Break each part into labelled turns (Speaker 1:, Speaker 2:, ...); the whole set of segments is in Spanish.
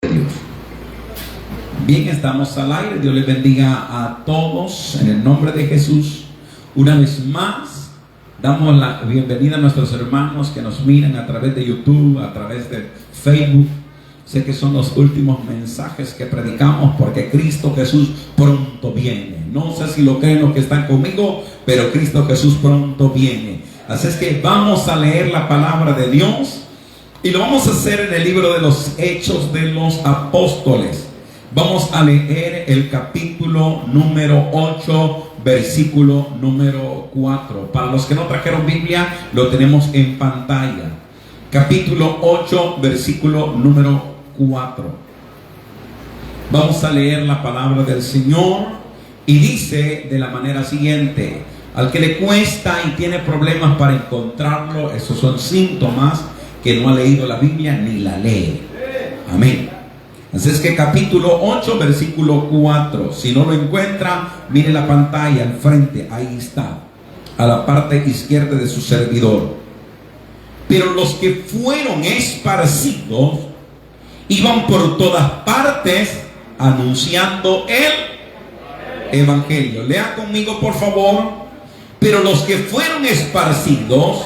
Speaker 1: Dios. Bien, estamos al aire. Dios les bendiga a todos en el nombre de Jesús. Una vez más damos la bienvenida a nuestros hermanos que nos miran a través de YouTube, a través de Facebook. Sé que son los últimos mensajes que predicamos porque Cristo Jesús pronto viene. No sé si lo creen los que están conmigo, pero Cristo Jesús pronto viene. Así es que vamos a leer la palabra de Dios y lo vamos a hacer en el libro de los Hechos de los Apóstoles. Vamos a leer el capítulo número 8, versículo número 4. Para los que no trajeron Biblia, lo tenemos en pantalla. Capítulo 8, versículo número 4. Vamos a leer la palabra del Señor y dice de la manera siguiente: al que le cuesta y tiene problemas para encontrarlo, esos son síntomas que no ha leído la Biblia ni la lee. Amén. Así es que capítulo 8, versículo 4. Si no lo encuentra, mire la pantalla al frente, ahí está, a la parte izquierda de su servidor. Pero los que fueron esparcidos iban por todas partes anunciando el evangelio. Lea conmigo, por favor. Pero los que fueron esparcidos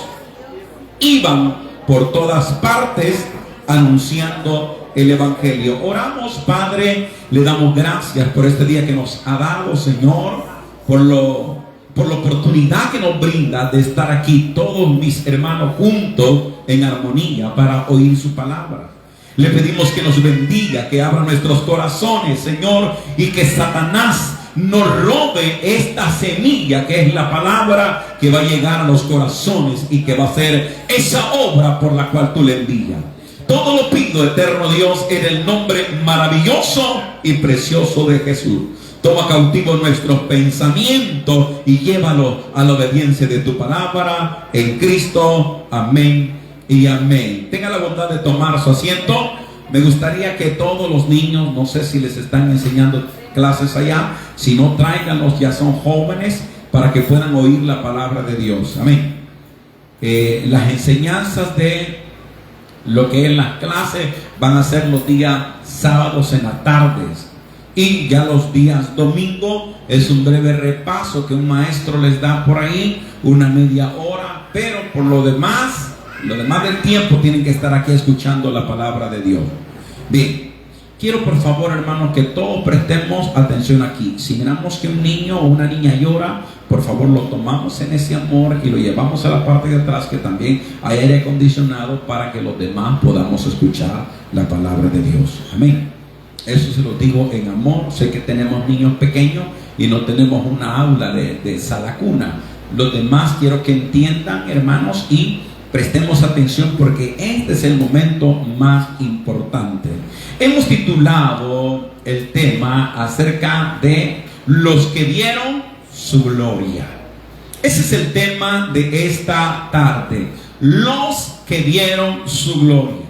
Speaker 1: iban por todas partes anunciando el evangelio. Oramos, Padre, le damos gracias por este día que nos ha dado, Señor, por la oportunidad que nos brinda de estar aquí todos mis hermanos juntos en armonía para oír su palabra. Le pedimos que nos bendiga, que abra nuestros corazones, Señor, y que Satanás nos robe esta semilla que es la palabra, que va a llegar a los corazones y que va a ser esa obra por la cual tú le envías. Todo lo pido, eterno Dios, en el nombre maravilloso y precioso de Jesús. Toma cautivo nuestros pensamientos y llévalo a la obediencia de tu palabra en Cristo. Amén y amén. Tenga la bondad de tomar su asiento. Me gustaría que todos los niños, no sé si les están enseñando clases allá, si no, tráiganlos, ya son jóvenes, para que puedan oír la palabra de Dios. Amén. Las enseñanzas de lo que es las clases van a ser los días sábados en las tardes, y ya los días domingo es un breve repaso que un maestro les da por ahí, una media hora, pero por lo demás del tiempo tienen que estar aquí escuchando la palabra de Dios. Bien, quiero por favor, hermanos, que todos prestemos atención aquí. Si miramos que un niño o una niña llora, por favor lo tomamos en ese amor y lo llevamos a la parte de atrás, que también hay aire acondicionado, para que los demás podamos escuchar la palabra de Dios. Amén. Eso se lo digo en amor. Sé que tenemos niños pequeños y no tenemos una aula de sala cuna. Los demás quiero que entiendan, hermanos, y prestemos atención, porque este es el momento más importante. Hemos titulado el tema acerca de los que vieron su gloria. Ese es el tema de esta tarde. Los que vieron su gloria.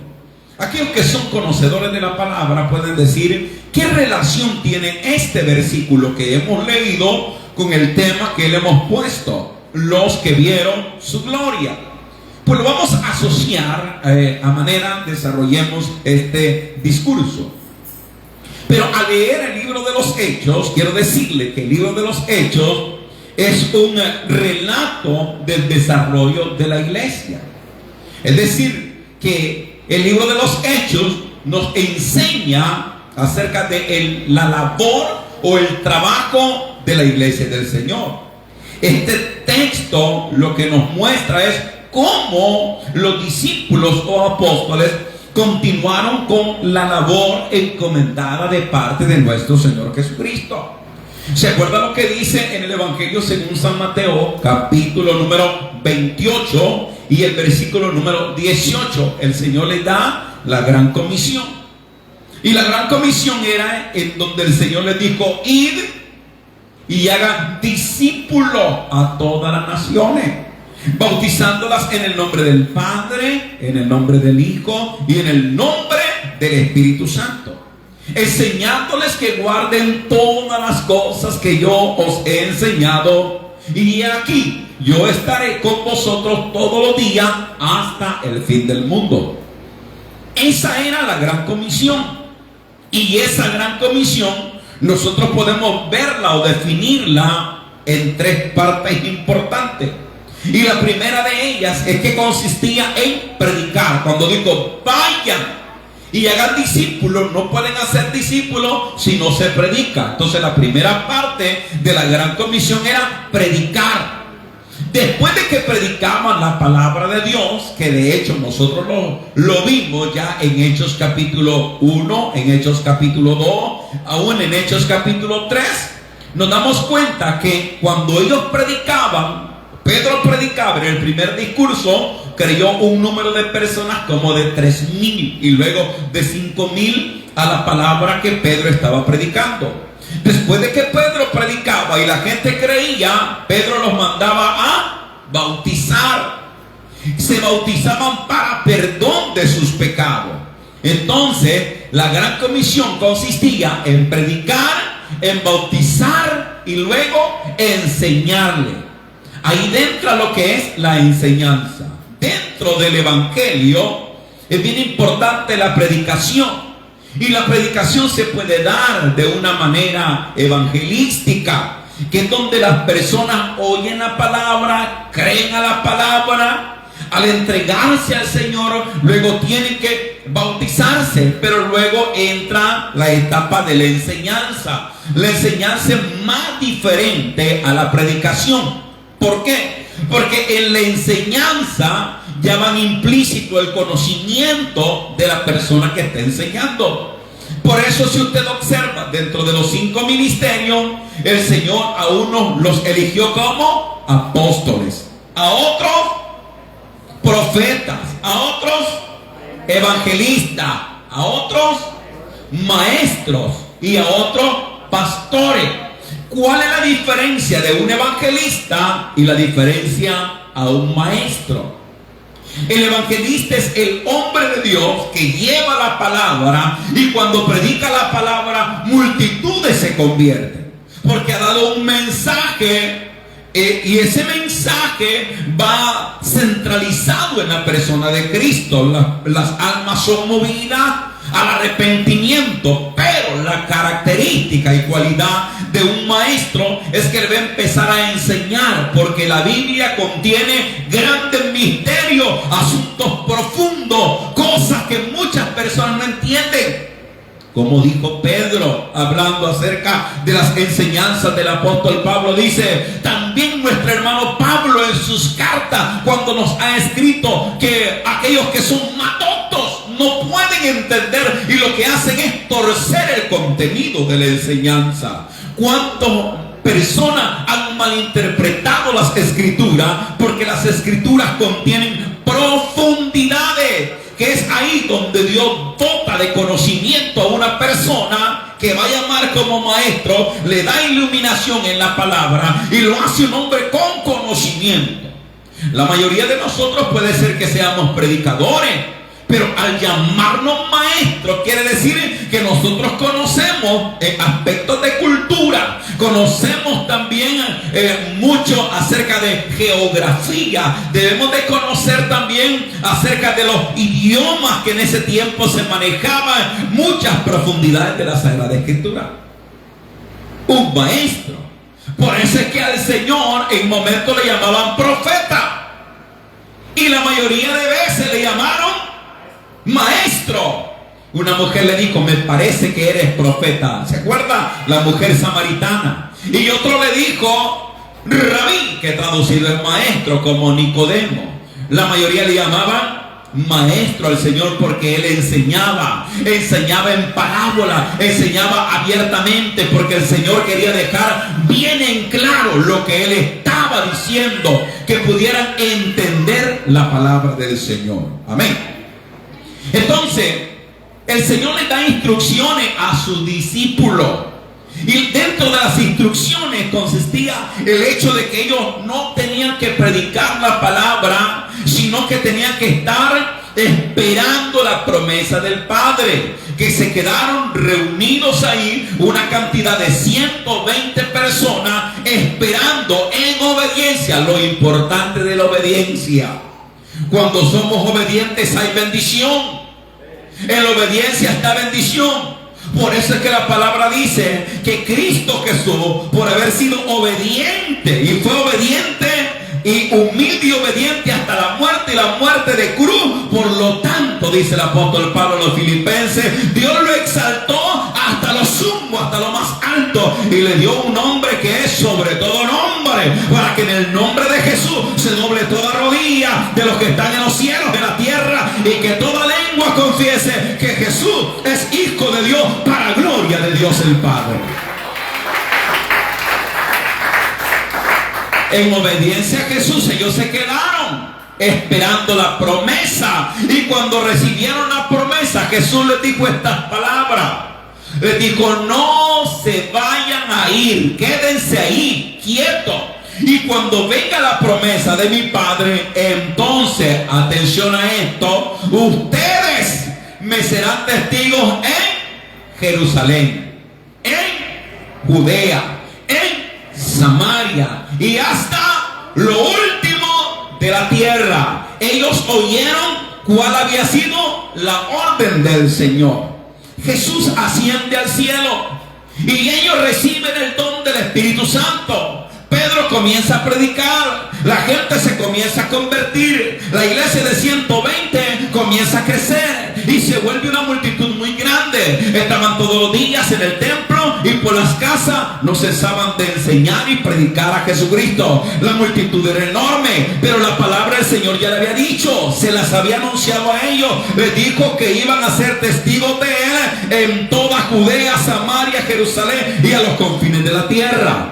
Speaker 1: Aquellos que son conocedores de la palabra pueden decir: ¿qué relación tiene este versículo que hemos leído con el tema que le hemos puesto? Los que vieron su gloria. Pues lo vamos a asociar a manera desarrollemos este discurso. Pero al leer el libro de los Hechos, quiero decirle que el libro de los Hechos es un relato del desarrollo de la iglesia. Es decir, que el libro de los Hechos nos enseña acerca de la labor o el trabajo de la iglesia del Señor. Este texto lo que nos muestra es cómo los discípulos o apóstoles continuaron con la labor encomendada de parte de nuestro Señor Jesucristo. ¿Se acuerda lo que dice en el Evangelio según San Mateo, capítulo número 28 y el versículo número 18? El Señor le da la gran comisión. Y la gran comisión era en donde el Señor les dijo: id y hagan discípulos a todas las naciones, bautizándolas en el nombre del Padre, en el nombre del Hijo y en el nombre del Espíritu Santo, enseñándoles que guarden todas las cosas que yo os he enseñado, y aquí yo estaré con vosotros todos los días hasta el fin del mundo. Esa era la gran comisión. Y esa gran comisión nosotros podemos verla o definirla en tres partes importantes. Y la primera de ellas es que consistía en predicar. Cuando digo vayan y hagan discípulos, no pueden hacer discípulos si no se predica. Entonces la primera parte de la gran comisión era predicar. Después de que predicaban la palabra de Dios, que de hecho nosotros lo vimos ya en Hechos capítulo 1, en Hechos capítulo 2, aún en Hechos capítulo 3, nos damos cuenta que cuando ellos predicaban, Pedro predicaba en el primer discurso, creyó un número de personas como de 3,000 y luego de 5,000 a la palabra que Pedro estaba predicando. Después de que Pedro predicaba y la gente creía, Pedro los mandaba a bautizar. Se bautizaban para perdón de sus pecados. Entonces, la gran comisión consistía en predicar, en bautizar y luego enseñarle. Ahí entra lo que es la enseñanza. Dentro del evangelio es bien importante la predicación. Y la predicación se puede dar de una manera evangelística, que es donde las personas oyen la palabra, creen a la palabra, al entregarse al Señor, luego tienen que bautizarse, pero luego entra la etapa de la enseñanza. La enseñanza es más diferente a la predicación. ¿Por qué? Porque en la enseñanza ya van implícito el conocimiento de la persona que está enseñando. Por eso, si usted observa, dentro de los 5 ministerios, el Señor a unos los eligió como apóstoles, a otros profetas, a otros evangelistas, a otros maestros y a otros pastores. ¿Cuál es la diferencia de un evangelista y la diferencia a un maestro? El evangelista es el hombre de Dios que lleva la palabra, y cuando predica la palabra, multitudes se convierten, porque ha dado un mensaje, y ese mensaje va centralizado en la persona de Cristo. Las almas son movidas al arrepentimiento, pero la característica y cualidad de un maestro es que él va a empezar a enseñar, porque la Biblia contiene grandes misterios, asuntos profundos, cosas que muchas personas no entienden. Como dijo Pedro, hablando acerca de las enseñanzas del apóstol Pablo, dice también nuestro hermano Pablo en sus cartas, cuando nos ha escrito que aquellos que son matotos no pueden entender, y lo que hacen es torcer el contenido de la enseñanza. ¿Cuántas personas han malinterpretado las escrituras? Porque las escrituras contienen profundidades, que es ahí donde Dios dota de conocimiento a una persona que va a llamar como maestro, le da iluminación en la palabra y lo hace un hombre con conocimiento. La mayoría de nosotros puede ser que seamos predicadores, pero al llamarnos maestros quiere decir que nosotros conocemos aspectos de cultura, conocemos también mucho acerca de geografía, debemos de conocer también acerca de los idiomas que en ese tiempo se manejaban, muchas profundidades de la Sagrada Escritura. Un maestro. Por eso es que al Señor en momentos le llamaban profeta, y la mayoría de veces le llamaron maestro. Una mujer le dijo: me parece que eres profeta. ¿Se acuerda? La mujer samaritana. Y otro le dijo rabí, que traducido es maestro, como Nicodemo. La mayoría le llamaban maestro al Señor porque él enseñaba en parábola, enseñaba abiertamente, porque el Señor quería dejar bien en claro lo que él estaba diciendo, que pudieran entender la palabra del Señor. Amén. Entonces, el Señor le da instrucciones a sus discípulos, y dentro de las instrucciones consistía el hecho de que ellos no tenían que predicar la palabra, sino que tenían que estar esperando la promesa del Padre. Que se quedaron reunidos ahí una cantidad de 120 personas esperando en obediencia. Lo importante de la obediencia: cuando somos obedientes hay bendición. En la obediencia está bendición. Por eso es que la palabra dice que Cristo Jesús, por haber sido obediente, y fue obediente y humilde y obediente hasta la muerte, y la muerte de cruz, por lo tanto, dice el apóstol Pablo a los filipenses, Dios lo exaltó hasta lo sumo, hasta lo más alto, y le dio un nombre que es sobre todo nombre, para que en el nombre de Jesús se doble toda rodilla de los que están en los cielos, de la tierra, y que toda lengua confiese que Jesús es Hijo de Dios, para gloria de Dios el Padre. En obediencia a Jesús, ellos se quedaron esperando la promesa, y cuando recibieron la promesa, Jesús les dijo estas palabras. Les dijo: no se vayan a ir, quédense ahí, quietos. Y cuando venga la promesa de mi Padre, entonces, atención a esto, ustedes me serán testigos en Jerusalén, en Judea, en Samaria y hasta lo último de la tierra. Ellos oyeron cuál había sido la orden del Señor. Jesús asciende al cielo y ellos reciben el don del Espíritu Santo. Pedro comienza a predicar, la gente se comienza a convertir, la iglesia de 120 comienza a crecer y se vuelve una multitud muy grande. Estaban todos los días en el templo y por las casas no cesaban de enseñar y predicar a Jesucristo. La multitud era enorme, pero la palabra del Señor ya le había dicho, se las había anunciado a ellos. Les dijo que iban a ser testigos de Él en toda Judea, Samaria, Jerusalén y a los confines de la tierra.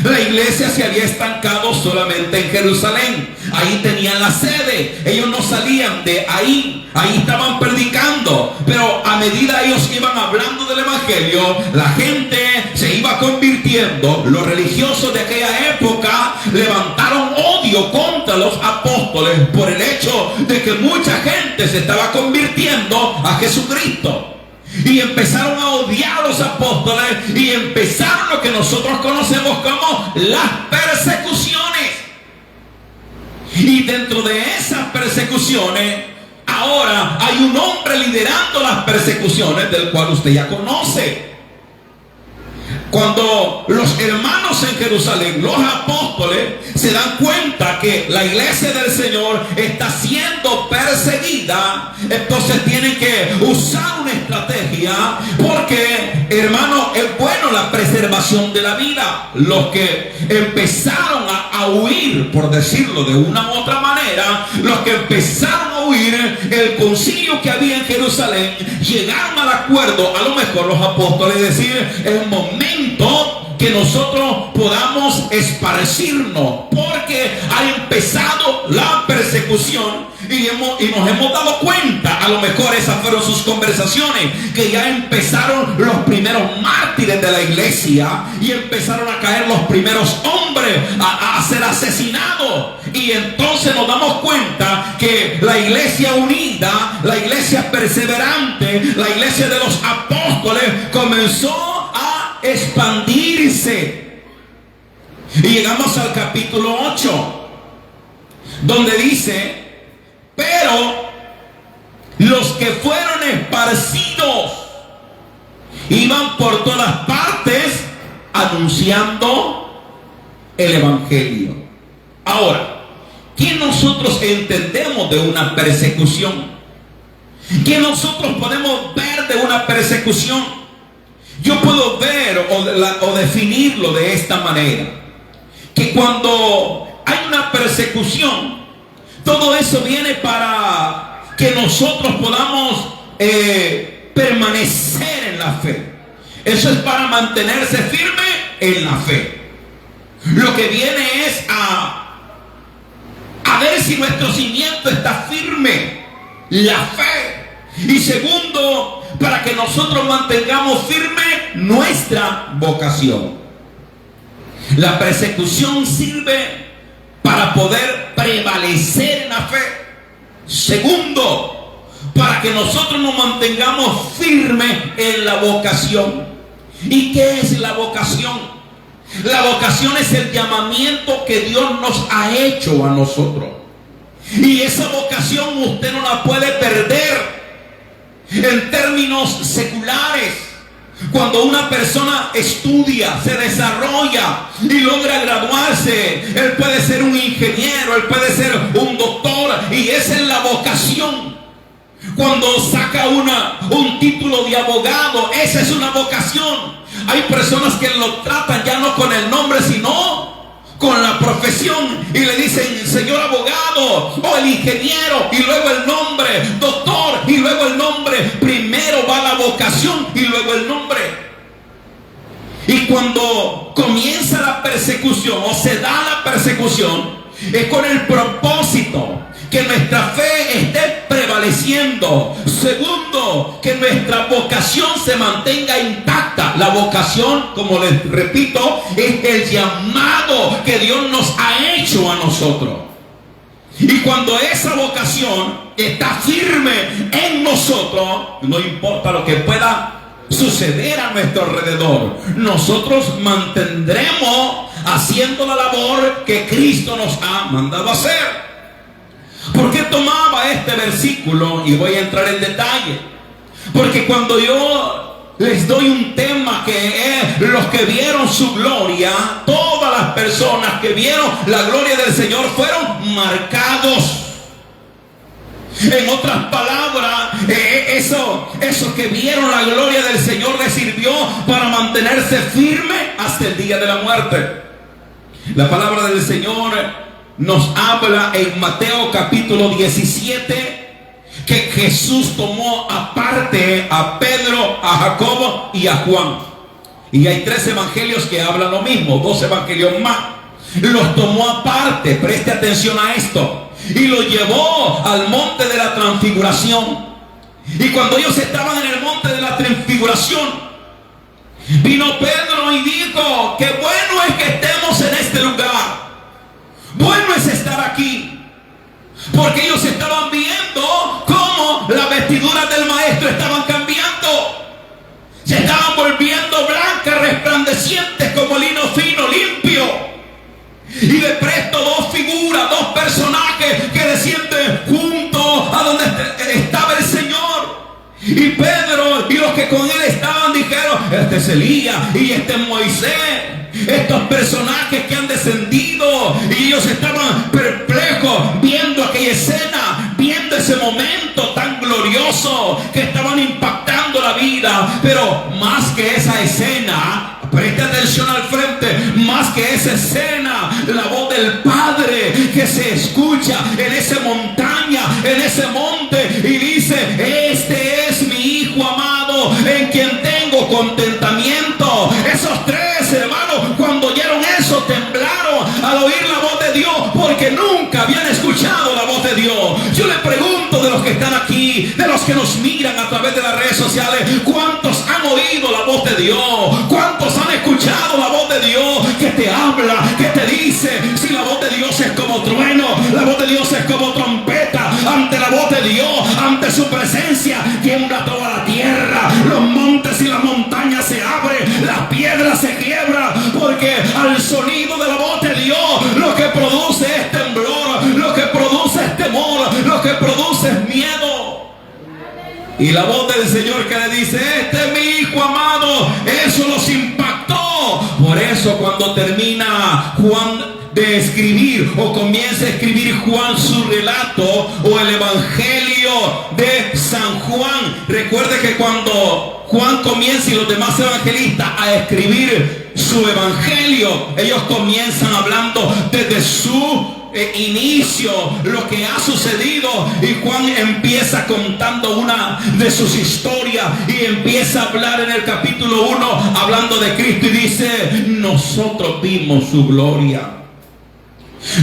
Speaker 1: La iglesia se había estancado solamente en Jerusalén. Ahí tenían la sede. Ellos no salían de ahí. Ahí estaban predicando. Pero a medida ellos iban hablando del evangelio, la gente se iba convirtiendo. Los religiosos de aquella época levantaron odio contra los apóstoles por el hecho de que mucha gente se estaba convirtiendo a Jesucristo. Y empezaron a odiar a los apóstoles y empezaron lo que nosotros conocemos como las persecuciones. Y dentro de esas persecuciones, ahora hay un hombre liderando las persecuciones, del cual usted ya conoce. Cuando los hermanos en Jerusalén, los apóstoles, se dan cuenta que la iglesia del Señor está siendo perseguida, entonces tienen que usar una estrategia, porque, hermano, es bueno la preservación de la vida. Los que empezaron a huir, por decirlo de una u otra manera, los que empezaron a huir el concilio que había en Jerusalén, llegaron al acuerdo, a lo mejor los apóstoles, decir: es momento que nosotros podamos esparcirnos, porque ha empezado la persecución y nos hemos dado cuenta, a lo mejor esas fueron sus conversaciones, que ya empezaron los primeros mártires de la iglesia y empezaron a caer los primeros hombres a ser asesinados. Y entonces nos damos cuenta que la iglesia unida, la iglesia perseverante, la iglesia de los apóstoles comenzó a expandirse. Y llegamos al capítulo 8, donde dice: pero los que fueron esparcidos iban por todas partes anunciando el evangelio. Ahora, ¿qué nosotros entendemos de una persecución? ¿Qué nosotros podemos ver de una persecución? Yo puedo ver o definirlo de esta manera: que cuando hay una persecución, todo eso viene para que nosotros podamos permanecer en la fe. Eso es para mantenerse firme en la fe. Lo que viene es a ver si nuestro cimiento está firme, la fe. Y segundo, para que nosotros mantengamos firme nuestra vocación. La persecución sirve para poder prevalecer en la fe. Segundo, para que nosotros nos mantengamos firmes en la vocación. ¿Y qué es la vocación? La vocación es el llamamiento que Dios nos ha hecho a nosotros. Y esa vocación usted no la puede perder. En términos seculares, Cuando una persona estudia, se desarrolla y logra graduarse, él puede ser un ingeniero, él puede ser un doctor, y esa es la vocación. Cuando saca un título de abogado, esa es una vocación. Hay personas que lo tratan ya no con el nombre, sino con la profesión, y le dicen señor abogado o el ingeniero, y luego el nombre, doctor, y luego el nombre. Primero va la vocación y luego el nombre. Y cuando comienza la persecución o se da la persecución, es con el propósito que nuestra fe esté prevaleciendo. Segundo, que nuestra vocación se mantenga intacta. La vocación, como les repito, es el llamado que Dios nos ha hecho a nosotros. Y cuando esa vocación está firme en nosotros, no importa lo que pueda suceder a nuestro alrededor, nosotros mantendremos haciendo la labor que Cristo nos ha mandado a hacer. ¿Por qué tomaba este versículo? Y voy a entrar en detalle. Porque cuando yo les doy un tema que es los que vieron su gloria, todas las personas que vieron la gloria del Señor fueron marcados. En otras palabras, eso que vieron la gloria del Señor les sirvió para mantenerse firme hasta el día de la muerte. La palabra del Señor nos habla en Mateo capítulo 17 que Jesús tomó aparte a Pedro, a Jacobo y a Juan. Y hay 3 evangelios que hablan lo mismo, 2 evangelios más. Los tomó aparte, preste atención a esto, y los llevó al monte de la transfiguración. Y cuando ellos estaban en el monte de la transfiguración, vino Pedro y dijo: qué bueno es que estemos en este lugar. Bueno es estar aquí. Porque ellos estaban viendo cómo las vestiduras del maestro estaban cambiando. Se estaban volviendo blancas, resplandecientes como lino fino, limpio. Y de presto 2 figuras, 2 personajes que descienden junto a donde estaba el Señor. Y Pedro y los que con él estaban dijeron: este es Elías y este es Moisés. Estos personajes que han descendido, y ellos estaban perplejos viendo aquella escena, viendo ese momento tan glorioso que estaban impactando la vida. Pero más que esa escena, preste atención al frente, más que esa escena, la voz del Padre que se escucha en esa montaña, en ese monte, y dice: este es mi Hijo amado, en quien tengo contentamiento. Esos 3 hermanos, cuando oyeron eso, temblaron al oír la voz de Dios, porque nunca habían escuchado la voz de Dios. Yo le pregunto, de los que están aquí, de los que nos miran a través de las redes sociales, ¿cuántos han oído la voz de Dios? ¿Cuántos han escuchado la voz de Dios que te habla, que te dice? Si la voz de Dios es como trueno, la voz de Dios es como trompeta. Ante la voz de Dios, ante su presencia, tiembla toda la tierra. Los montes y las montañas se abren, las piedras se quiebran, porque al sonido de la voz de Dios, lo que produce es temblor, lo que produce es temor, lo que produce es miedo. Y la voz del Señor que le dice: este es mi Hijo amado, eso los impactó. Por eso cuando termina Juan de escribir, o comienza a escribir Juan su relato, o el evangelio de San Juan, recuerde que cuando Juan comienza y los demás evangelistas a escribir su evangelio, ellos comienzan hablando desde su inicio, lo que ha sucedido, y Juan empieza contando una de sus historias y empieza a hablar en el capítulo 1 hablando de Cristo, y dice: nosotros vimos su gloria.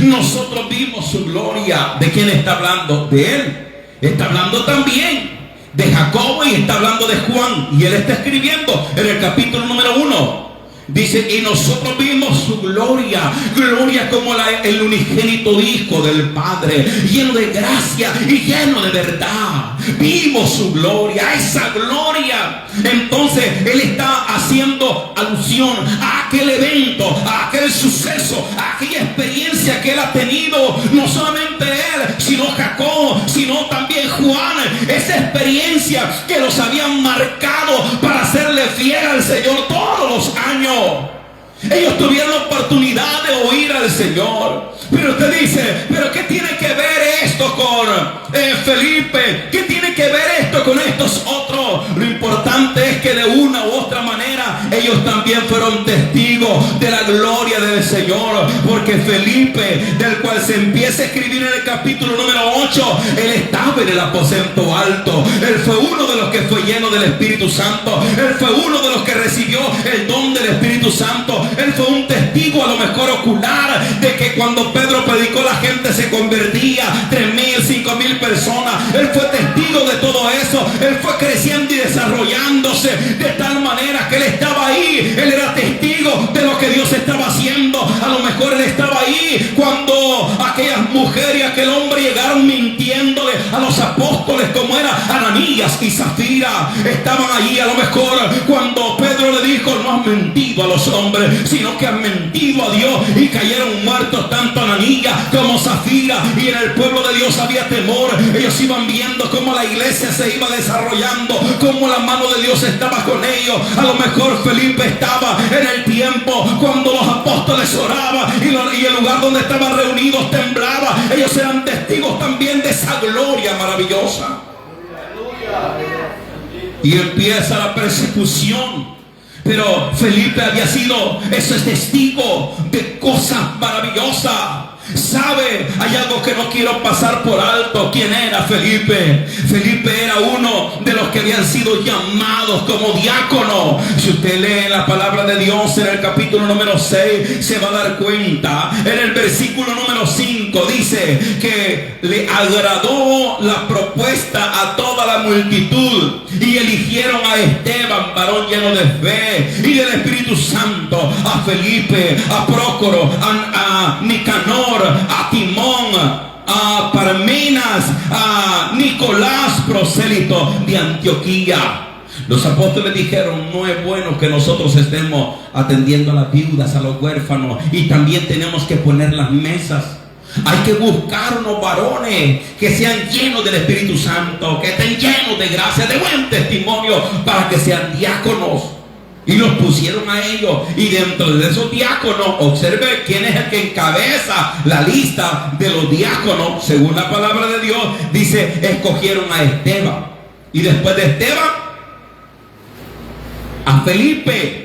Speaker 1: Nosotros vimos su gloria. ¿De quién está hablando? De él. Está hablando también de Jacobo y está hablando de Juan, y él está escribiendo en el capítulo número 1. Dice, y nosotros vimos su gloria, gloria como el unigénito Hijo del Padre, lleno de gracia y lleno de verdad. Vimos su gloria, esa gloria. Entonces él está haciendo alusión a aquel evento, a aquel suceso, a aquella experiencia que él ha tenido. No solamente él, sino Jacob, sino también Juan. Esa experiencia que los habían marcado para serle fiel al Señor todos los años. Ellos tuvieron la oportunidad de oír al Señor. Pero usted dice, ¿pero qué tiene que ver esto con Felipe? ¿Qué tiene que ver esto con estos otros? Lo importante es que de una u otra manera ellos también fueron testigos de la gloria del Señor. Porque Felipe, del cual se empieza a escribir en el capítulo número 8, él estaba en el aposento alto. Él fue uno de los que fue lleno del Espíritu Santo. Él fue uno de los que recibió el don del Espíritu Santo. Él fue un testigo, a lo mejor ocular, de que cuando Pedro predicó la gente se convertía, 3,000, 5,000 personas. Él fue testigo de todo eso. Él fue creciendo y desarrollándose de tal manera que él estaba ahí. Él era testigo de lo que Dios estaba haciendo. A lo mejor él estaba ahí cuando aquellas mujeres y aquel hombre llegaron mintiéndole a los apóstoles, como era Ananías y Zafira. Estaban allí a lo mejor cuando Pedro le dijo, no has mentido a los hombres, sino que han mentido a Dios, y cayeron muertos tanto Ananías como Zafira. Y en el pueblo de Dios había temor. Ellos iban viendo cómo la iglesia se iba desarrollando, cómo la mano de Dios estaba con ellos. A lo mejor Felipe estaba en el tiempo cuando los apóstoles oraban y el lugar donde estaban reunidos temblaba. Ellos eran testigos también de esa gloria maravillosa. Y empieza la persecución. Pero Felipe había sido ese testigo de cosas maravillosas. ¿Sabe? Hay algo que no quiero pasar por alto. ¿Quién era Felipe? Felipe era uno de los que habían sido llamados como diácono. Si usted lee la palabra de Dios en el capítulo número 6, se va a dar cuenta. En el versículo número 5 dice que le agradó la propuesta a toda la multitud y eligieron a Esteban, varón lleno de fe y del Espíritu Santo, a Felipe, a Prócoro, a Nicanor, a Timón, a Parmenas, a Nicolás, prosélito de Antioquía. Los apóstoles dijeron, no es bueno que nosotros estemos atendiendo a las viudas, a los huérfanos, y también tenemos que poner las mesas. Hay que buscar unos varones que sean llenos del Espíritu Santo, que estén llenos de gracia, de buen testimonio, para que sean diáconos. Y los pusieron a ellos. Y dentro de esos diáconos, observe quién es el que encabeza la lista de los diáconos. Según la palabra de Dios, dice, escogieron a Esteban. Y después de Esteban, a Felipe.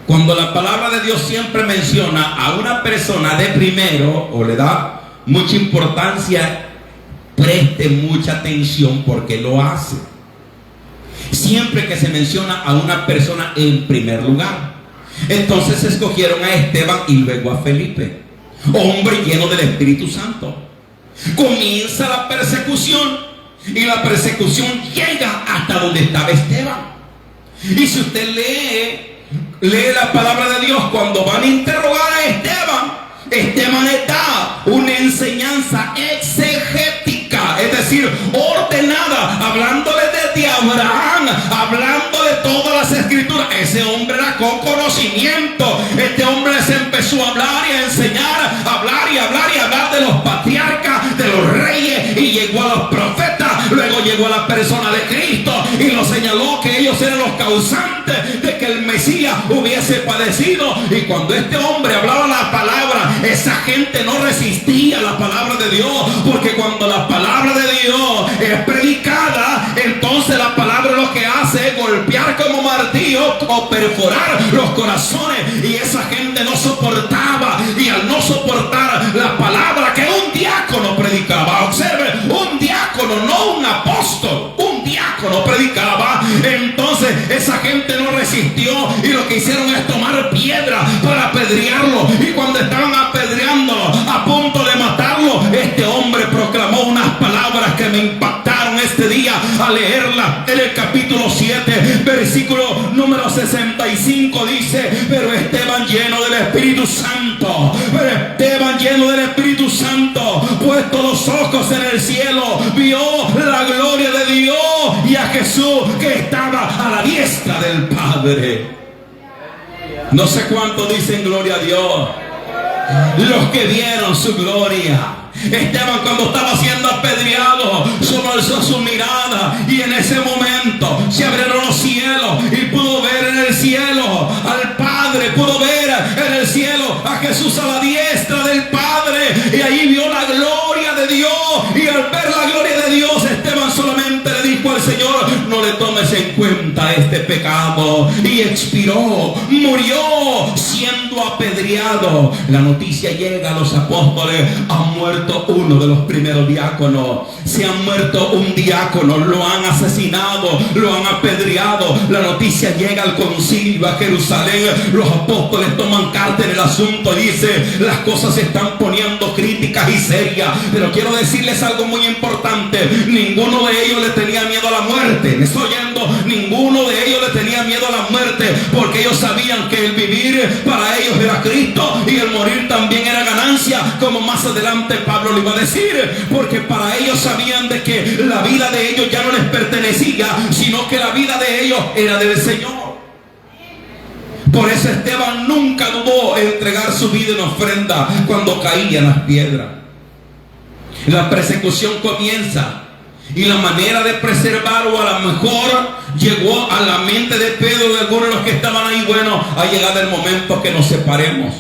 Speaker 1: Cuando la palabra de Dios siempre menciona a una persona de primero, o le da mucha importancia, preste mucha atención porque lo hace. Siempre que se menciona a una persona en primer lugar. Entonces escogieron a Esteban y luego a Felipe, hombre lleno del Espíritu Santo. Comienza la persecución y la persecución llega hasta donde estaba Esteban. Y si usted lee la palabra de Dios, cuando van a interrogar a Esteban les da una enseñanza exegética, es decir, ordenada, hablándole desde Abraham, hablando de todas las escrituras. Ese hombre era con conocimiento. Este hombre les empezó a hablar y a enseñar, a hablar y hablar y hablar de los patriarcas, de los reyes, y llegó a los profetas. Luego llegó a la persona de Cristo y lo señaló que ellos eran los causantes de que el Mesías hubiese padecido. Y cuando este hombre hablaba la palabra, esa gente no resistía la palabra de Dios, porque cuando la palabra de Dios es predicada, entonces la palabra lo que hace es golpear como martillo o perforar los corazones. Y esa gente no soportaba, y al no soportar la palabra que un diácono predicaba, observe, un diácono, no un apóstol, un diácono predicaba, entonces esa gente no resistió y lo que hicieron es tomar piedra para apedrearlo. Y cuando estaban apedreándolo, a punto de matarlo, este hombre proclamó unas palabras que me impactaron este día. a leerla en el capítulo 7, versículo número 65. Dice: pero Esteban, lleno del Espíritu Santo, puesto los ojos en el cielo, vio la gloria de Dios y a Jesús que estaba a la diestra del Padre. No sé cuántos dicen gloria a Dios. Los que vieron su gloria. Esteban, cuando estaba siendo apedreado, solo alzó su mirada y en ese momento se abrieron los cielos y pudo ver en el cielo al Padre, pudo ver en el cielo a Jesús a la diestra del Padre, y ahí vio la gloria de Dios. Y al ver la gloria de Dios, Esteban solamente le dijo al Señor: no le tomes en cuenta este pecado. Y expiró, murió siendo apedreado. La noticia llega a los apóstoles: ha muerto uno de los primeros diáconos, se ha muerto un diácono, lo han asesinado, lo han apedreado. La noticia llega al concilio, a Jerusalén. Los apóstoles toman carta en el asunto y dice: las cosas se están poniendo críticas y serias. Pero quiero decirles algo muy importante: ninguno de ellos le tenía miedo a la muerte. ¿Me estoy oyendo? Ninguno de ellos le tenía miedo a la muerte, porque ellos sabían que el vivir para ellos era Cristo y el morir también era ganancia, como más adelante Pablo le iba a decir, porque para ellos sabían de que la vida de ellos ya no les pertenecía, sino que la vida de ellos era del Señor. Por eso Esteban nunca dudó en entregar su vida en ofrenda cuando caían las piedras. La persecución comienza, y la manera de preservarlo a lo mejor llegó a la mente de Pedro, de algunos de los que estaban ahí: bueno, ha llegado el momento que nos separemos,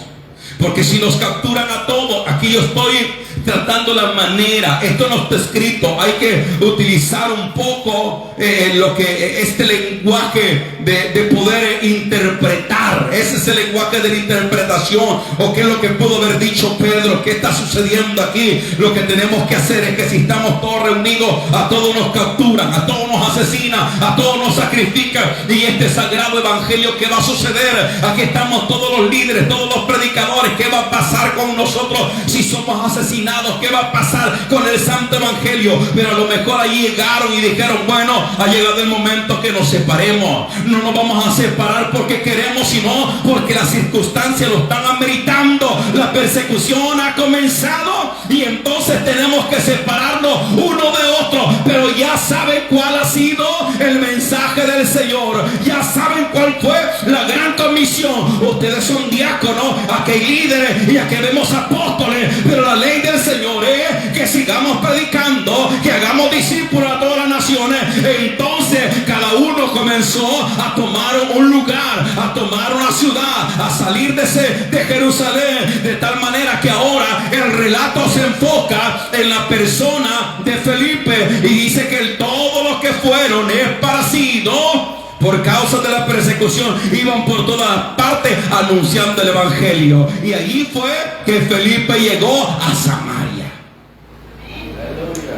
Speaker 1: porque si nos capturan a todos, aquí yo estoy tratando la manera, esto no está escrito, hay que utilizar un poco lo que este lenguaje de poder interpretar. Ese es el lenguaje de la interpretación. O qué es lo que pudo haber dicho Pedro, qué está sucediendo aquí. Lo que tenemos que hacer es que si estamos todos reunidos, a todos nos capturan, a todos nos asesinan, a todos nos sacrifican, y este sagrado evangelio, ¿qué va a suceder? Aquí estamos todos los líderes, todos los predicadores. ¿Qué va a pasar con nosotros si somos asesinados? ¿Qué va a pasar con el santo evangelio? Pero a lo mejor allí llegaron y dijeron: bueno, ha llegado el momento que nos separemos. No nos vamos a separar porque queremos, sino porque las circunstancias lo están ameritando. La persecución ha comenzado y entonces tenemos que separarnos uno de otro. Pero ya saben cuál ha sido el mensaje del Señor, ya saben cuál fue la gran comisión. Ustedes son diáconos, aquí hay líderes y aquí vemos apóstoles, pero la ley del Señor es que sigamos predicando, que hagamos discípulos a todas las naciones. Entonces cada uno comenzó a tomar un lugar, a tomar una ciudad, a salir de Jerusalén, de tal manera que ahora el relato se enfoca en la persona de Felipe, y dice que todos los que fueron esparcidos por causa de la persecución iban por todas partes anunciando el evangelio. Y allí fue que Felipe llegó a Samaria.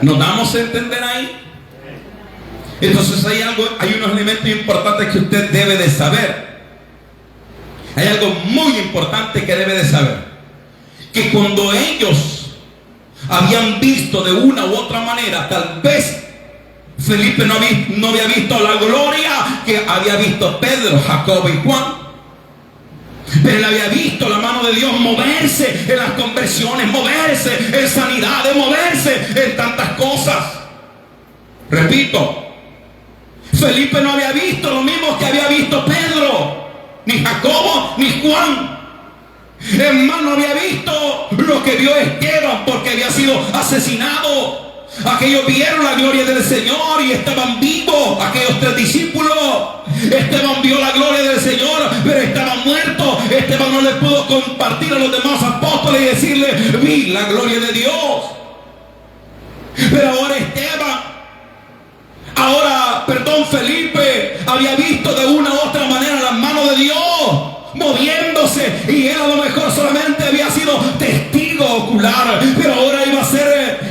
Speaker 1: ¿Nos damos a entender ahí? Entonces hay unos elementos importantes que usted debe de saber. Hay algo muy importante que debe de saber: que cuando ellos habían visto de una u otra manera, tal vez Felipe no había visto la gloria que había visto Pedro, Jacobo y Juan, pero él había visto la mano de Dios moverse en las conversiones, moverse en sanidades, moverse en tantas cosas. Repito, Felipe no había visto lo mismo que había visto Pedro, ni Jacobo, ni Juan. Es más, no había visto lo que vio Esteban, porque había sido asesinado. Aquellos vieron la gloria del Señor y estaban vivos, aquellos 3 discípulos. Esteban vio la gloria del Señor, pero estaba muerto. Esteban no le pudo compartir a los demás apóstoles y decirle: vi la gloria de Dios. Pero ahora Felipe había visto de una u otra manera la mano de Dios moviéndose, y él a lo mejor solamente había sido testigo ocular, pero ahora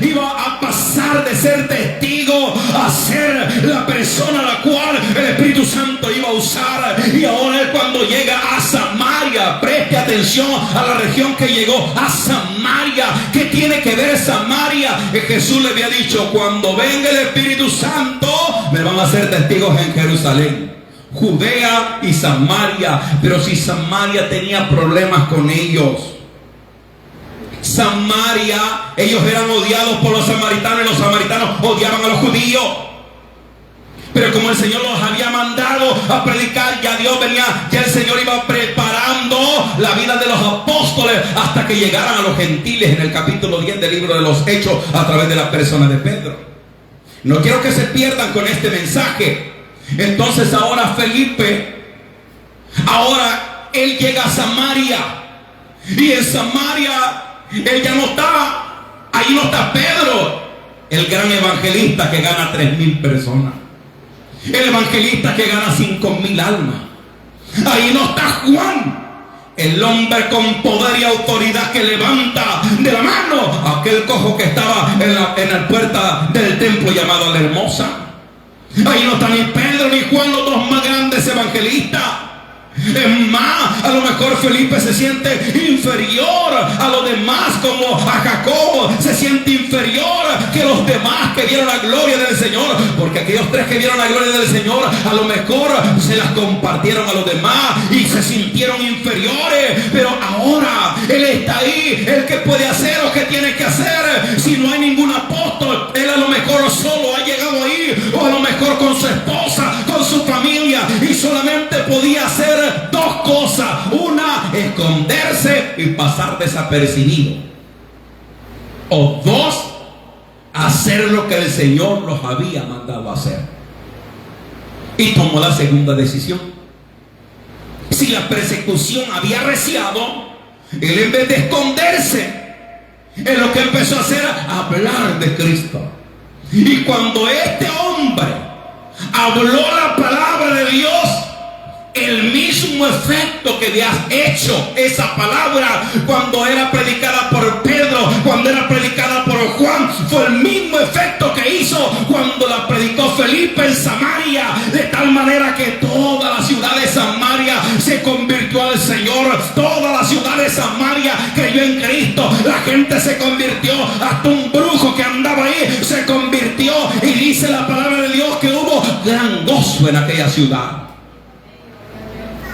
Speaker 1: iba a pasar de ser testigo a ser la persona a la cual el Espíritu Santo iba a usar. Y ahora él, cuando llega a Samaria, preste atención a la región que llegó, a Samaria. ¿Qué tiene que ver Samaria? Jesús le había dicho: cuando venga el Espíritu Santo, me van a hacer testigos en Jerusalén, Judea y Samaria. Pero si Samaria tenía problemas con ellos, Samaria, ellos eran odiados por los samaritanos y los samaritanos odiaban a los judíos. Pero como el Señor los había mandado a predicar, ya el Señor iba preparando la vida de los apóstoles hasta que llegaran a los gentiles en el capítulo 10 del libro de los Hechos a través de la persona de Pedro. No quiero que se pierdan con este mensaje. Entonces ahora Felipe, él llega a Samaria, y en Samaria él ya no está. Ahí no está Pedro, el gran evangelista que gana 3,000 personas, el evangelista que gana 5,000 almas. Ahí no está Juan, el hombre con poder y autoridad que levanta de la mano a aquel cojo que estaba en la puerta del templo llamado La Hermosa. Ahí no está ni Pedro ni Juan, los dos más grandes evangelistas. Es más, a lo mejor Felipe se siente inferior a los demás, como a Jacobo se siente inferior que los demás que vieron la gloria del Señor, porque aquellos 3 que vieron la gloria del Señor a lo mejor se las compartieron a los demás y se sintieron inferiores. Pero ahora él está ahí, el que puede hacer o que tiene que hacer. Si no hay ningún apóstol, él a lo mejor solo ha llegado ahí, o a lo mejor con su esposa, con su familia, y solamente podía hacer 2 cosas. Una, esconderse y pasar desapercibido. O 2, hacer lo que el Señor los había mandado hacer. Y tomó la segunda decisión. Si la persecución había arreciado, él en vez de esconderse, él lo que empezó a hacer era hablar de Cristo. Y cuando este hombre habló la palabra de Dios, el mismo efecto que había hecho esa palabra cuando era predicada por Pedro, cuando era predicada por Juan, fue el mismo efecto que hizo cuando la predicó Felipe en Samaria, de tal manera que toda la ciudad de Samaria se convirtió al Señor. Toda la ciudad de Samaria creyó en Cristo. La gente se convirtió, hasta un brujo que andaba ahí se convirtió, y dice la palabra de Dios que hubo gran gozo en aquella ciudad.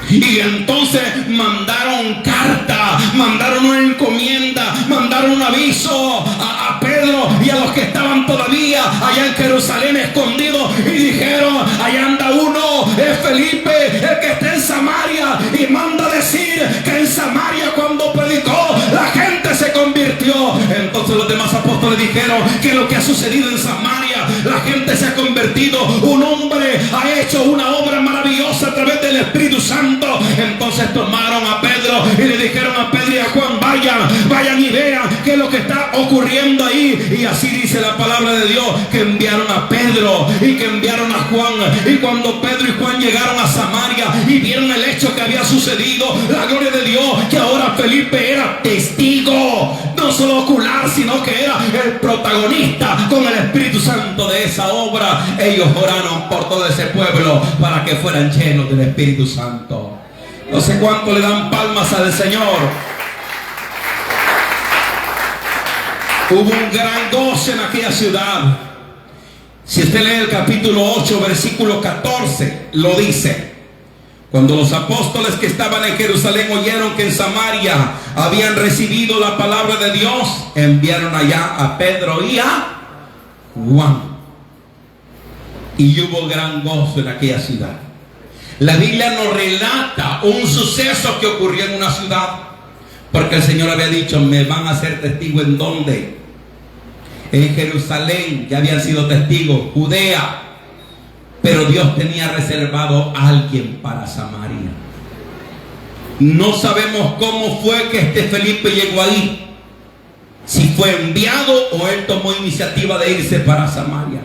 Speaker 1: Y entonces mandaron carta, mandaron una encomienda, mandaron un aviso a Pedro y a los que estaban todavía allá en Jerusalén escondidos, y dijeron: allá anda uno, es Felipe, el que está en Samaria, y manda decir que en Samaria cuando predicó la gente se convirtió. Entonces los demás apóstoles dijeron que lo que ha sucedido en Samaria, la gente se ha convertido, un hombre ha hecho una obra maravillosa a través del Espíritu Santo. Entonces tomaron a Pedro y le dijeron a Pedro y a Juan: vayan y vean qué es lo que está ocurriendo ahí. Y así dice la palabra de Dios, que enviaron a Pedro y que enviaron a Juan. Y cuando Pedro y Juan llegaron a Samaria y vieron el hecho que había sucedido, la gloria de Dios, que ahora Felipe era testigo, no solo ocular, sino que era el protagonista con el Espíritu Santo de esa obra. Ellos oraron por todo ese pueblo para que fueran llenos del Espíritu Santo. No sé cuánto le dan palmas al Señor. Hubo un gran gozo en aquella ciudad. Si usted lee el capítulo 8, versículo 14, lo dice: cuando los apóstoles que estaban en Jerusalén oyeron que en Samaria habían recibido la palabra de Dios, enviaron allá a Pedro y a Juan. Y hubo gran gozo en aquella ciudad. La Biblia nos relata un suceso que ocurrió en una ciudad, porque el Señor había dicho: me van a hacer testigo. ¿En dónde? En Jerusalén ya habían sido testigos, Judea, pero Dios tenía reservado a alguien para Samaria. No sabemos cómo fue que este Felipe llegó ahí, si fue enviado o él tomó iniciativa de irse para Samaria.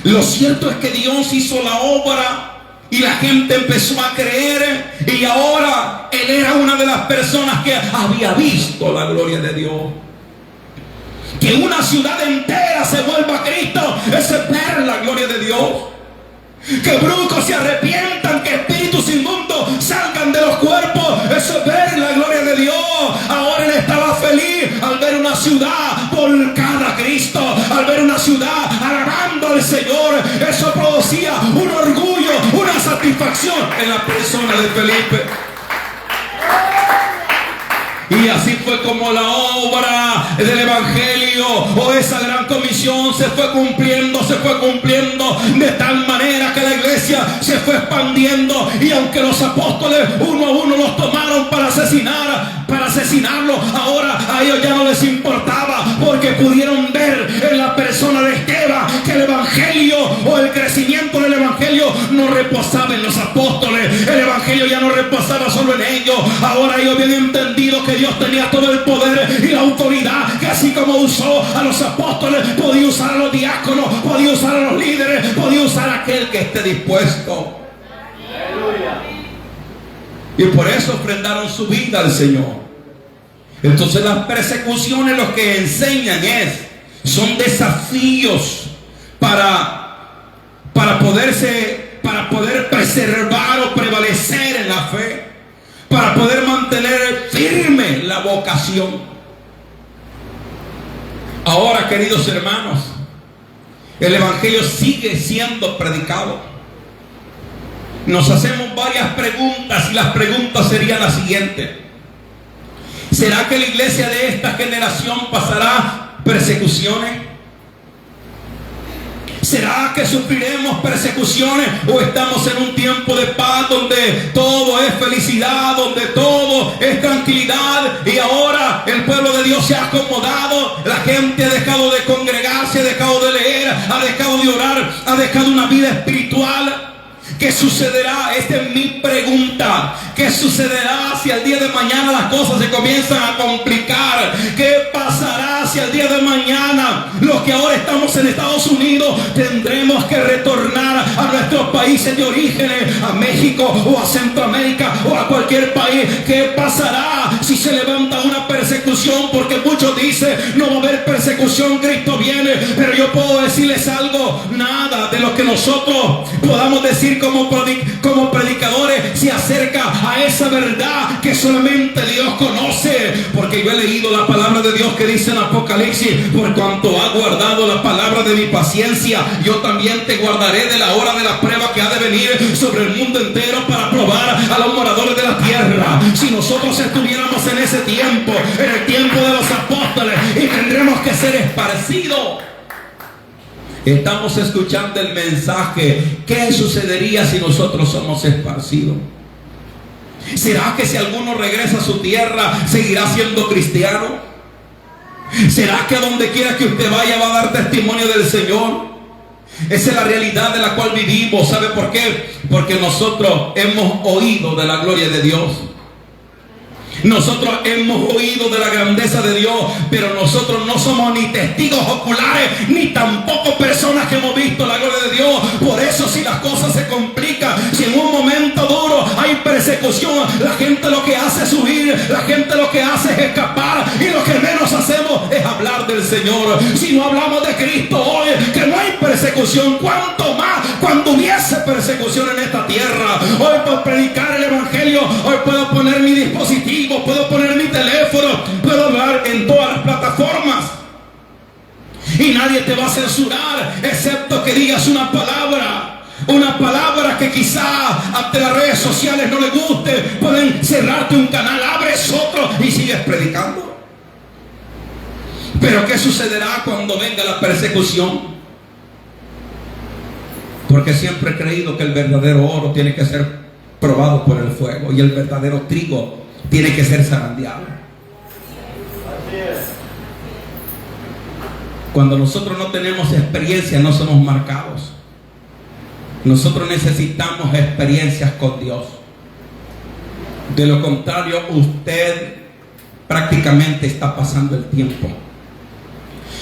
Speaker 1: Lo cierto es que Dios hizo la obra y la gente empezó a creer, y ahora él era una de las personas que había visto la gloria de Dios. Que una ciudad entera se vuelva a Cristo, eso es ver la gloria de Dios. Que brujos se arrepientan, que espíritus inmundos salgan de los cuerpos, eso es ver la gloria de Dios. Ahora él estaba feliz al ver una ciudad volcada a Cristo, al ver una ciudad alabando al Señor. Eso producía satisfacción en la persona de Felipe. Y así fue como la obra del Evangelio o esa gran comisión se fue cumpliendo de tal manera que la iglesia se fue expandiendo. Y aunque los apóstoles uno a uno los tomaron para asesinarlo, ahora a ellos ya no les importaba, porque pudieron ver en la persona de Esteban que el Evangelio o el crecimiento del Evangelio no reposaba en los apóstoles. El Evangelio ya no reposaba solo en ellos. Ahora ellos habían entendido que Dios tenía todo el poder y la autoridad, que así como usó a los apóstoles, podía usar a los diáconos, podía usar a los líderes, podía usar a aquel que esté dispuesto. Aleluya. Y por eso ofrendaron su vida al Señor. Entonces las persecuciones lo que enseñan son desafíos para poder preservar o prevalecer en la fe, para poder mantener firme la vocación. Ahora, queridos hermanos, el Evangelio sigue siendo predicado. Nos hacemos varias preguntas y las preguntas serían las siguientes: ¿será que la iglesia de esta generación pasará persecuciones? ¿Será que sufriremos persecuciones o estamos en un tiempo de paz donde todo es felicidad, donde todo es tranquilidad? Y ahora el pueblo de Dios se ha acomodado, la gente ha dejado de congregarse, ha dejado de leer, ha dejado de orar, ha dejado una vida espiritual. ¿Qué sucederá? Esta es mi pregunta. ¿Qué sucederá si al día de mañana las cosas se comienzan a complicar? ¿Qué pasará si al día de mañana los que ahora estamos en Estados Unidos tendremos que retornar a nuestros países de origen, a México o a Centroamérica o a cualquier país? ¿Qué pasará si se levanta una persecución? Porque muchos dicen, no va a haber persecución, Cristo viene. Pero yo puedo decirles algo: nada de lo que nosotros podamos decir como predicadores se acerca a esa verdad que solamente Dios conoce. Porque yo he leído la palabra de Dios que dice en Apocalipsis: por cuanto ha guardado la palabra de mi paciencia, yo también te guardaré de la hora de la prueba que ha de venir sobre el mundo entero para probar a los moradores de la tierra. Si nosotros estuviéramos en ese tiempo, en el tiempo de los apóstoles, y tendremos que ser esparcidos. Estamos escuchando el mensaje. ¿Qué sucedería si nosotros somos esparcidos? ¿Será que si alguno regresa a su tierra seguirá siendo cristiano? ¿Será que a donde quiera que usted vaya va a dar testimonio del Señor? Esa es la realidad de la cual vivimos. ¿Sabe por qué? Porque nosotros hemos oído de la gloria de Dios. Nosotros hemos oído de la grandeza de Dios, pero nosotros no somos ni testigos oculares, ni tampoco personas que hemos visto la gloria de Dios. Por eso, si las cosas se complican, si en un momento duro hay persecución, la gente lo que hace es huir, la gente lo que hace es escapar, y lo que menos hacemos es hablar del Señor. Si no hablamos de Cristo hoy, que no hay persecución, ¿cuánto más cuando hubiese persecución en esta tierra? Hoy, por predicar el Evangelio, hoy puedo poner mi dispositivo, puedo poner mi teléfono, puedo hablar en todas las plataformas y nadie te va a censurar, excepto que digas una palabra que quizá ante las redes sociales no le guste. Pueden cerrarte un canal, abres otro y sigues predicando. Pero ¿qué sucederá cuando venga la persecución? Porque siempre he creído que el verdadero oro tiene que ser probado por el fuego, y el verdadero trigo tiene que ser zarandeado. Cuando nosotros no tenemos experiencia, no somos marcados. Nosotros necesitamos experiencias con Dios. De lo contrario, usted prácticamente está pasando el tiempo.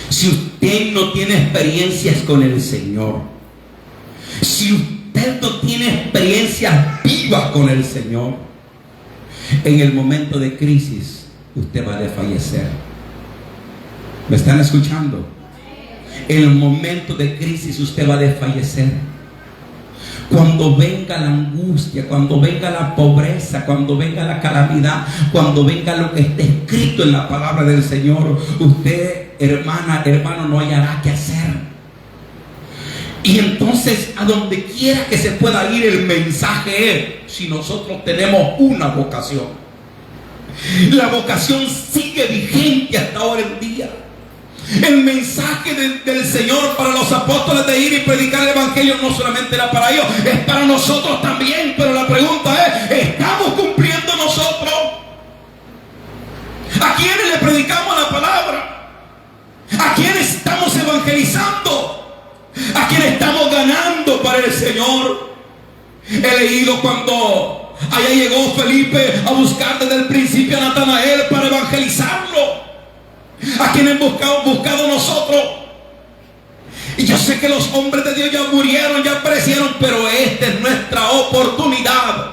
Speaker 1: Si usted no tiene experiencias con el Señor, si usted no tiene experiencias vivas con el Señor, en el momento de crisis usted va a desfallecer. ¿Me están escuchando? En el momento de crisis usted va a desfallecer. Cuando venga la angustia, cuando venga la pobreza, cuando venga la calamidad, cuando venga lo que esté escrito en la palabra del Señor, usted, hermana, hermano, no hallará qué hacer. Y entonces, a donde quiera que se pueda ir el mensaje es, si nosotros tenemos una vocación. La vocación sigue vigente hasta ahora en día. El mensaje del Señor para los apóstoles de ir y predicar el evangelio no solamente era para ellos, es para nosotros también. Pero la pregunta es, ¿estamos cumpliendo nosotros? ¿A quiénes le predicamos la palabra? ¿A quiénes estamos evangelizando? ¿A quién estamos ganando para el Señor? He leído cuando allá llegó Felipe a buscar desde el principio a Natanael para evangelizarlo. ¿A quién hemos buscado nosotros? Y yo sé que los hombres de Dios ya murieron, ya perecieron, pero esta es nuestra oportunidad.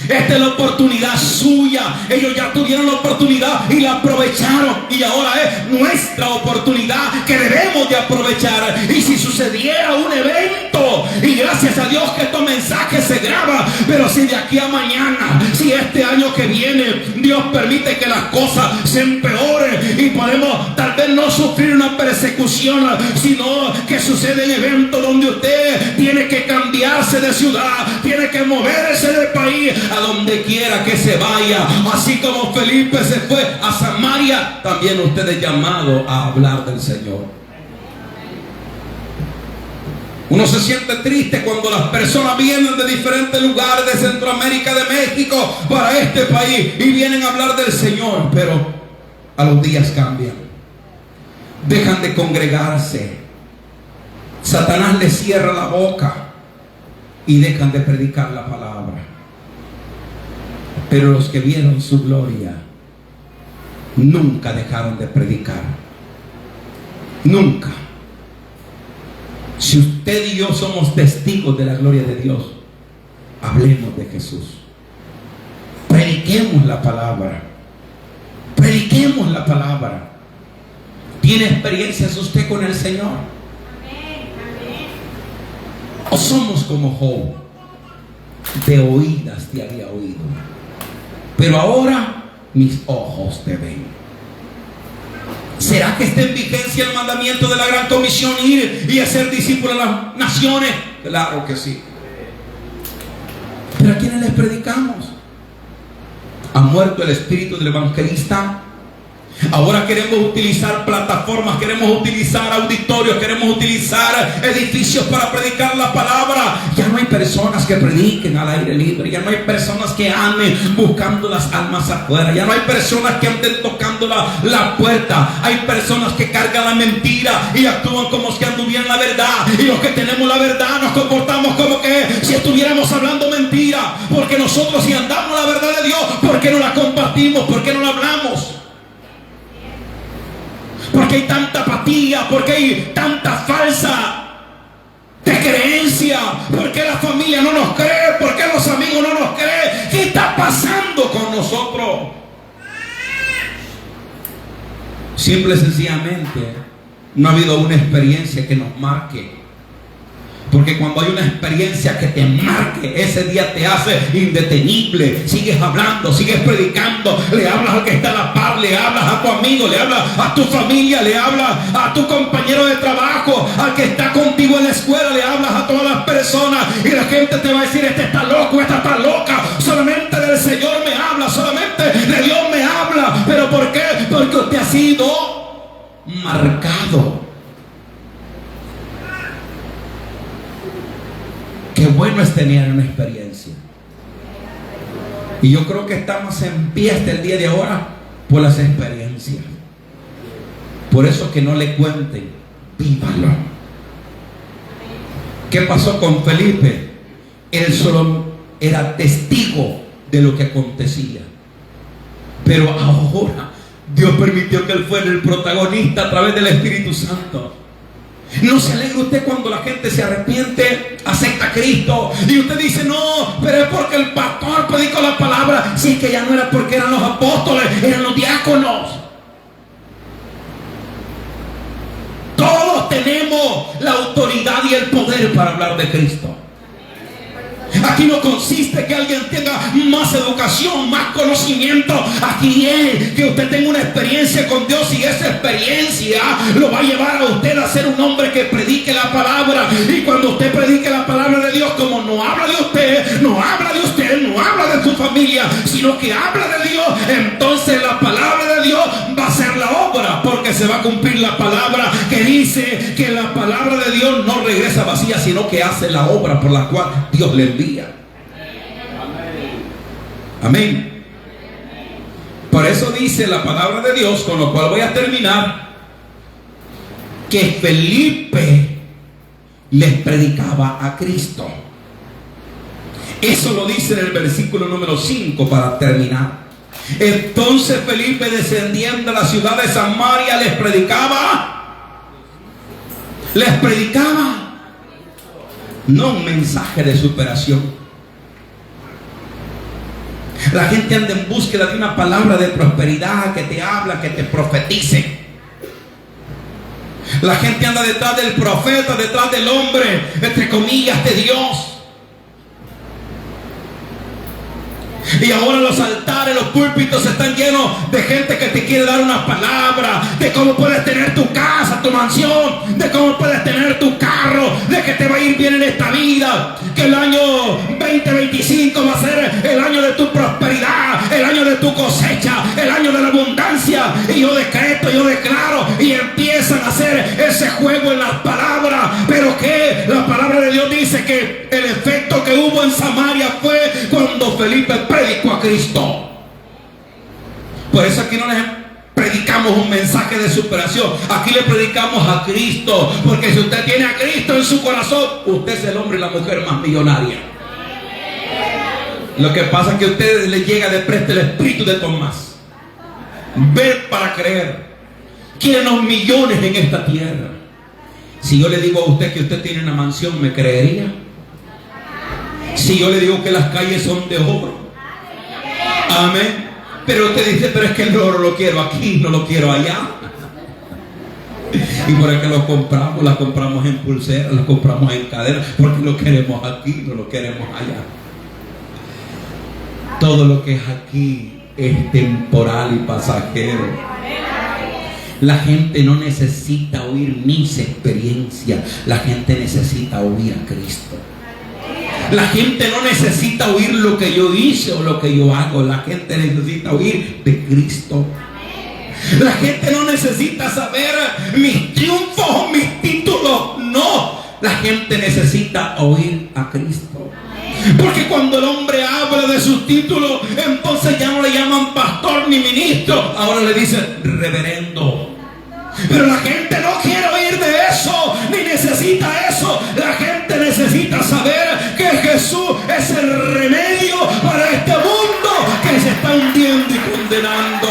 Speaker 1: Esta es la oportunidad suya. Ellos ya tuvieron la oportunidad y la aprovecharon. Y ahora es nuestra oportunidad que debemos de aprovechar. Y si sucediera un evento, y gracias a Dios que estos mensajes se graban, pero si de aquí a mañana, si este año que viene, Dios permite que las cosas se empeoren y podemos tal vez no sufrir una persecución, sino que suceden eventos donde usted tiene que cambiarse de ciudad, tiene que moverse del país, a donde quiera que se vaya. Así como Felipe se fue a Samaria, también usted es llamado a hablar del Señor. Uno se siente triste cuando las personas vienen de diferentes lugares, de Centroamérica, de México, para este país, y vienen a hablar del Señor, pero a los días cambian, dejan de congregarse, Satanás les cierra la boca y dejan de predicar la palabra. Pero los que vieron su gloria nunca dejaron de predicar. Nunca. Si usted y yo somos testigos de la gloria de Dios, hablemos de Jesús. Prediquemos la palabra. Prediquemos la palabra. ¿Tiene experiencias usted con el Señor? ¿O somos como Job? De oídas te había oído, pero ahora mis ojos te ven. ¿Será que está en vigencia el mandamiento de la gran comisión, ir y hacer discípulos a las naciones? Claro que sí. ¿Pero a quiénes les predicamos? ¿Ha muerto el espíritu del evangelista? Ahora queremos utilizar plataformas, queremos utilizar auditorios, queremos utilizar edificios para predicar la palabra. Ya no hay personas que prediquen al aire libre, ya no hay personas que anden buscando las almas afuera, ya no hay personas que anden tocando la puerta. Hay personas que cargan la mentira y actúan como si anduvieran la verdad, y los que tenemos la verdad nos comportamos como que si estuviéramos hablando mentira, porque nosotros, si andamos la verdad de Dios, ¿por qué no la compartimos? ¿Por qué no la hablamos? Porque hay tanta apatía, porque hay tanta falsa de creencia, porque la familia no nos cree, porque los amigos no nos creen. ¿Qué está pasando con nosotros? Simple y sencillamente no ha habido una experiencia que nos marque. Porque cuando hay una experiencia que te marque, ese día te hace indetenible. Sigues hablando, sigues predicando, le hablas al que está a la par, le hablas a tu amigo, le hablas a tu familia, le hablas a tu compañero de trabajo, al que está contigo en la escuela, le hablas a todas las personas, y la gente te va a decir: este está loco, esta está loca, solamente del Señor me habla, solamente de Dios me habla. ¿Pero por qué? Porque usted ha sido marcado. Qué bueno es tener una experiencia. Y yo creo que estamos en pie hasta el día de ahora por las experiencias. Por eso que no le cuenten, vívalo. ¿Qué pasó con Felipe? Él solo era testigo de lo que acontecía. Pero ahora Dios permitió que él fuera el protagonista a través del Espíritu Santo. ¿No se alegra usted cuando la gente se arrepiente, acepta a Cristo, y usted dice: no, pero es porque el pastor predicó la palabra? Si es que ya no era porque eran los apóstoles, eran los diáconos. Todos tenemos la autoridad y el poder para hablar de Cristo. ¿A Aquí no consiste que alguien tenga más educación, más conocimiento. Aquí es que usted tenga una experiencia con Dios, y esa experiencia lo va a llevar a usted a ser un hombre que predique la palabra. Y cuando usted predique la palabra de Dios, como no habla de usted, no habla de su familia, sino que habla de Dios, entonces la palabra de Dios va a hacer la obra, porque se va a cumplir la palabra que dice que la palabra de Dios no regresa vacía, sino que hace la obra por la cual Dios le envía. Amén. Por eso dice la palabra de Dios, con lo cual voy a terminar, que Felipe les predicaba a Cristo. Eso lo dice en el versículo número 5 para terminar. Entonces Felipe, descendiendo a la ciudad de Samaria, les predicaba no un mensaje de superación. La gente anda en búsqueda de una palabra de prosperidad, que te habla, que te profetice. La gente anda detrás del profeta, detrás del hombre, entre comillas, de Dios. Y ahora los altares, los púlpitos están llenos de gente que te quiere dar una palabra de cómo puedes tener tu casa, tu mansión, de cómo puedes tener tu carro, de que te va a ir bien en esta vida, que el año 2025 va a ser el año de tu prosperidad, el año de tu cosecha, el año de la abundancia. Y yo decreto, yo declaro, y empiezan a hacer ese juego en las palabras. Pero que la palabra de Dios dice que el efecto que hubo en Samaria fue cuando Felipe predicó a Cristo. Por eso aquí no les predicamos un mensaje de superación, aquí le predicamos a Cristo, porque si usted tiene a Cristo en su corazón, usted es el hombre y la mujer más millonaria. Lo que pasa es que a usted le llega de presta el espíritu de Tomás, ver para creer. Quieren los millones en esta tierra. Si yo le digo a usted que usted tiene una mansión, ¿me creería? Si yo le digo que las calles son de oro, amén. Pero usted dice, pero es que el oro lo quiero aquí, no lo quiero allá. Y por eso lo compramos, las compramos en pulseras, las compramos en cadenas, porque lo queremos aquí, no lo queremos allá. Todo lo que es aquí es temporal y pasajero. La gente no necesita oír mis experiencias, la gente necesita oír a Cristo. La gente no necesita oír lo que yo hice o lo que yo hago. La gente necesita oír de Cristo. La gente no necesita saber mis triunfos o mis títulos. No, la gente necesita oír a Cristo. Porque cuando el hombre habla de sus títulos, entonces ya no le llaman pastor ni ministro, ahora le dicen reverendo. Pero la gente no quiere oír de eso, ni necesita eso. La gente necesita saber que Jesús es el remedio para este mundo que se está hundiendo y condenando.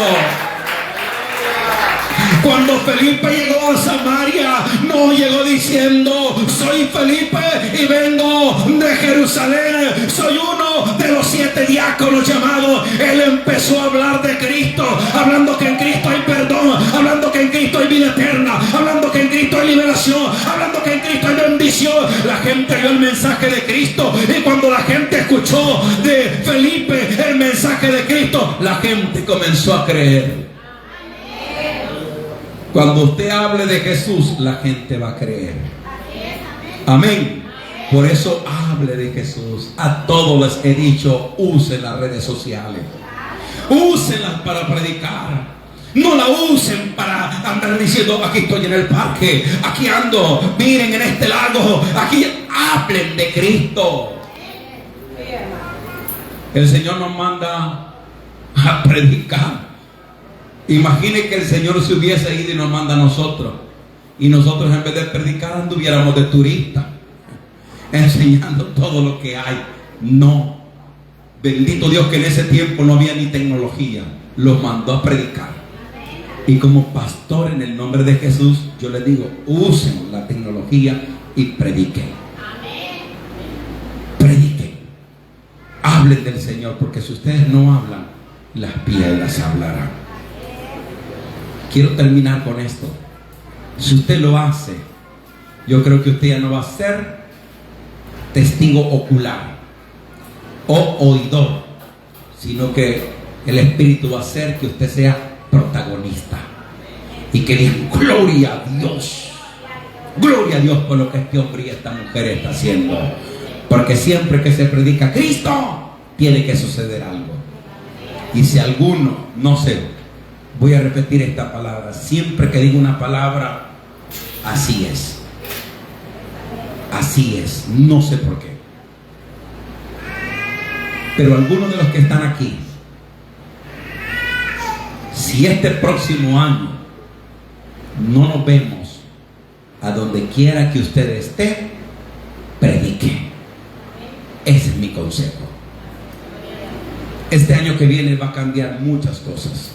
Speaker 1: Cuando Felipe llegó a Samaria, no llegó diciendo: soy Felipe y vengo de Jerusalén, soy uno de los 7 diáconos llamados. Él empezó a hablar de Cristo, hablando que en Cristo hay perdón, hablando que en Cristo hay vida eterna, hablando que en Cristo hay liberación, hablando que en Cristo hay bendición. La gente oyó el mensaje de Cristo, y cuando la gente escuchó de Felipe el mensaje de Cristo, la gente comenzó a creer. Cuando usted hable de Jesús, la gente va a creer. Amén. Por eso hable de Jesús. A todos les he dicho, usen las redes sociales. Úsenlas para predicar. No la usen para andar diciendo: aquí estoy en el parque, aquí ando, miren en este lago. Aquí hablen de Cristo. El Señor nos manda a predicar. Imagine que el Señor se hubiese ido y nos manda a nosotros, y nosotros en vez de predicar anduviéramos de turistas enseñando todo lo que hay. No, bendito Dios que en ese tiempo no había ni tecnología. Los mandó a predicar. Y como pastor, en el nombre de Jesús, yo les digo: usen la tecnología y prediquen. Prediquen, hablen del Señor, porque si ustedes no hablan, las piedras hablarán. Quiero terminar con esto. Si usted lo hace, yo creo que usted ya no va a ser testigo ocular. o oidor, sino que el Espíritu va a hacer que usted sea protagonista y que diga gloria a Dios por lo que este hombre y esta mujer está haciendo, porque siempre que se predica Cristo tiene que suceder algo. Y si alguno, no sé, voy a repetir esta palabra, siempre que digo una palabra, así es, no sé por qué, pero algunos de los que están aquí, si este próximo año no nos vemos, a donde quiera que usted esté, predique. Ese es mi consejo. Este año que viene va a cambiar muchas cosas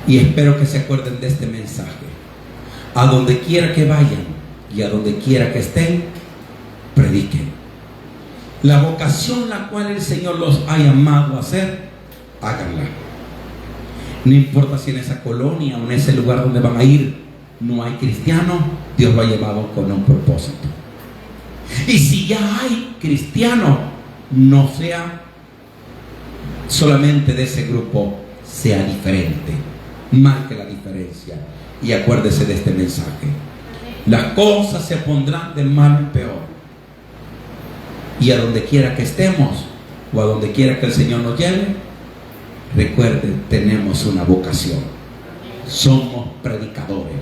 Speaker 1: y espero que se acuerden de este mensaje. A donde quiera que vayan y a donde quiera que estén, prediquen. La vocación la cual el Señor los ha llamado a hacer, háganla. No importa si en esa colonia o en ese lugar donde van a ir no hay cristiano, Dios lo ha llevado con un propósito. Y si ya hay cristiano, no sea solamente de ese grupo, sea diferente, marque la diferencia. Y acuérdese de este mensaje: las cosas se pondrán de mal en peor, y a donde quiera que estemos o a donde quiera que el Señor nos lleve, recuerde, tenemos una vocación, somos predicadores.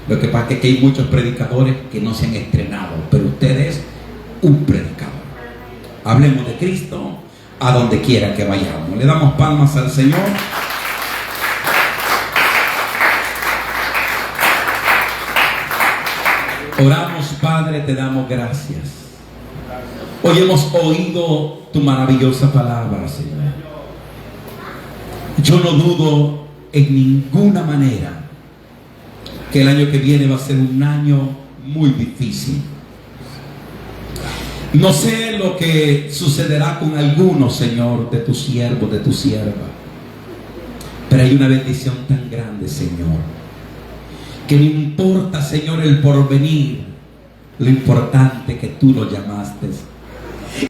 Speaker 1: Lo que pasa es que hay muchos predicadores que no se han estrenado, pero usted es un predicador. Hablemos de Cristo a donde quiera que vayamos. Le damos palmas al Señor. Oramos, Padre, te damos gracias. Hoy hemos oído tu maravillosa palabra, Señor. Yo no dudo en ninguna manera que el año que viene va a ser un año muy difícil. No sé lo que sucederá con algunos, Señor, de tus siervos, de tu sierva, pero hay una bendición tan grande, Señor, que no importa, Señor, el porvenir, lo importante que tú lo llamaste